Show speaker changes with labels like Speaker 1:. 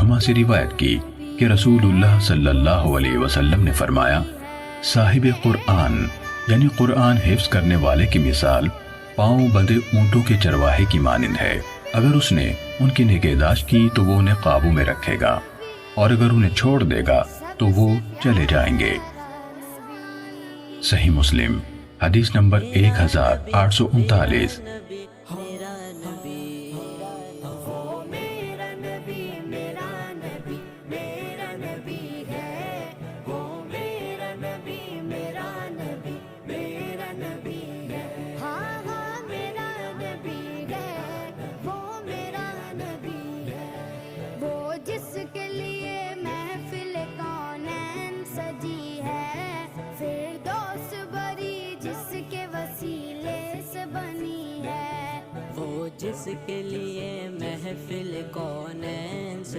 Speaker 1: अन्हुमा से रिवायत की कि रसूलुल्लाह सल्लल्लाहु अलैहि वसल्लम ने फरमाया, साहिब कुरान यानी कुरान हिफ्ज करने वाले की मिसाल पांव बंधे ऊंटों के चरवाहे की मानिंद है। अगर उसने उनकी निगहदाश्त की तो वो उन्हें काबू में रखेगा और अगर उन्हें छोड़ देगा तो वो चले जाएंगे। सही मुस्लिम हदीस नंबर 1839।
Speaker 2: जिसके लिए महफिल कौनैन सजी है, फिरदौस बरी जिसके वसीले से बनी है।
Speaker 3: वो जिसके लिए महफिल कौनैन